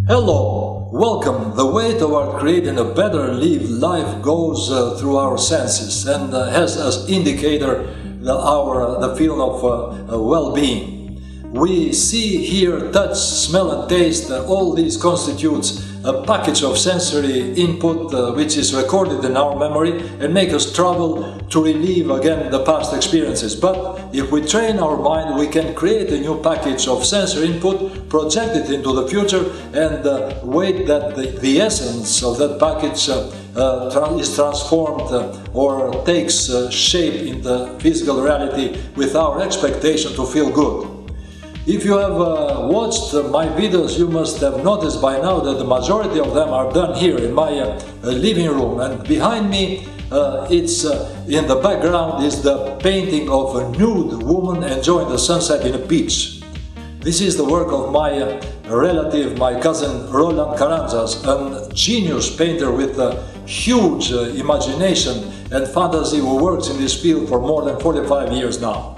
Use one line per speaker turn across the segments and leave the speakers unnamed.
Hello, welcome. The way toward creating a better lived life goes through our senses and has as indicator the feeling of well-being. We see, hear, touch, smell and taste. All these constitutes a package of sensory input which is recorded in our memory and make us travel to relive again the past experiences. But if we train our mind, we can create a new package of sensory input, project it into the future and wait that the essence of that package is transformed or takes shape in the physical reality with our expectation to feel good. If you have watched my videos, you must have noticed by now that the majority of them are done here in my living room, and behind me in the background is the painting of a nude woman enjoying the sunset in a beach. This is the work of my relative, my cousin Roland, a genius painter with a huge imagination and fantasy who works in this field for more than 45 years now.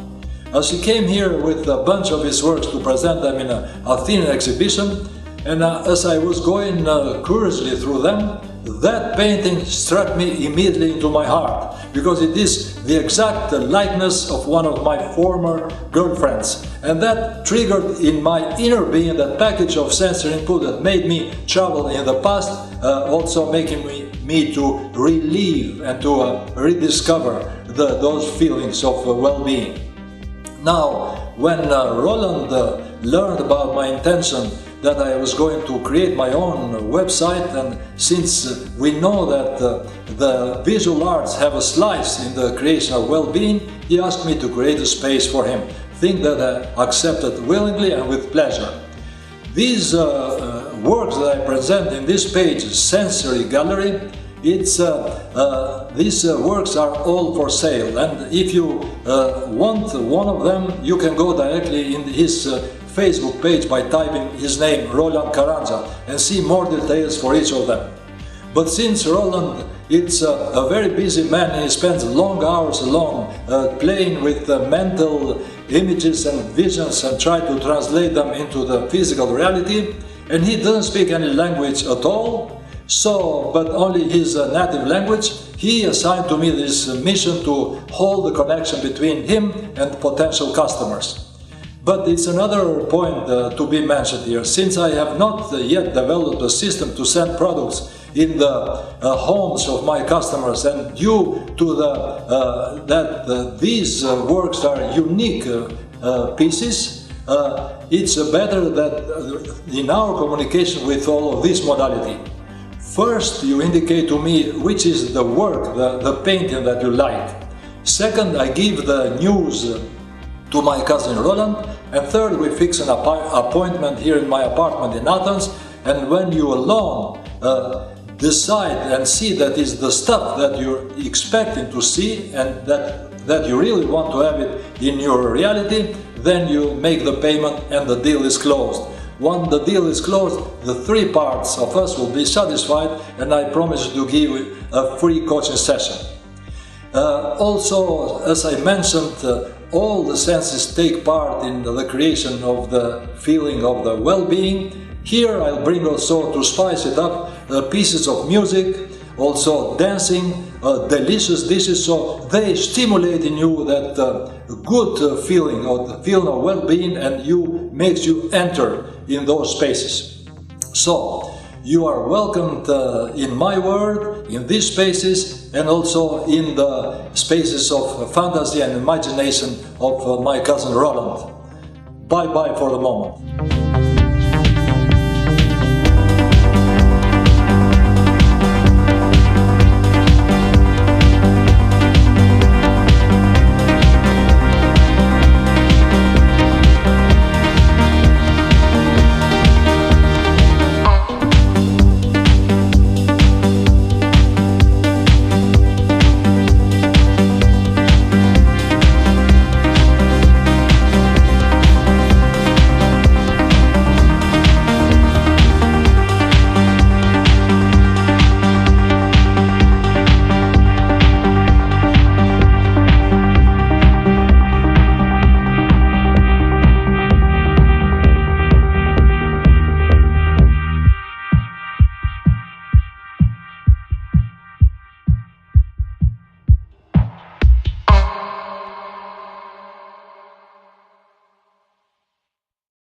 As he came here with a bunch of his works to present them in a Athenian exhibition, and as I was going curiously through them, that painting struck me immediately into my heart, because it is the exact likeness of one of my former girlfriends, and that triggered in my inner being that package of sensory input that made me travel in the past, also making me to relive and to rediscover those feelings of well-being. Now, when Roland learned about my intention that I was going to create my own website, and since we know that the visual arts have a slice in the creation of well-being, he asked me to create a space for him, thing that I accepted willingly and with pleasure. These works that I present in this page, Sensory Gallery, these works are all for sale, and if you want one of them, you can go directly in his Facebook page by typing his name, Roland and see more details for each of them. But since Roland is a very busy man and he spends long hours alone playing with mental images and visions and try to translate them into the physical reality, and he doesn't speak any language at all, but only his native language, he assigned to me this mission to hold the connection between him and potential customers. But it's another point to be mentioned here. Since I have not yet developed a system to send products in the homes of my customers, and due to these works are unique pieces, it's better that in our communication with all of this modality, first, you indicate to me which is the work, the painting that you like. Second, I give the news to my cousin Roland. And third, we fix an appointment here in my apartment in Athens. And when you alone decide and see that is the stuff that you're expecting to see and that you really want to have it in your reality, then you make the payment and the deal is closed. When the deal is closed, the three parts of us will be satisfied, and I promise to give you a free coaching session. Also, as I mentioned, all the senses take part in the creation of the feeling of the well-being. Here I'll bring also, to spice it up, pieces of music, also dancing, delicious dishes, so they stimulate in you that good feeling, or the feeling of well-being, and makes you enter in those spaces. So, you are welcomed in my world, in these spaces, and also in the spaces of fantasy and imagination of my cousin Roland. Bye-bye for the moment.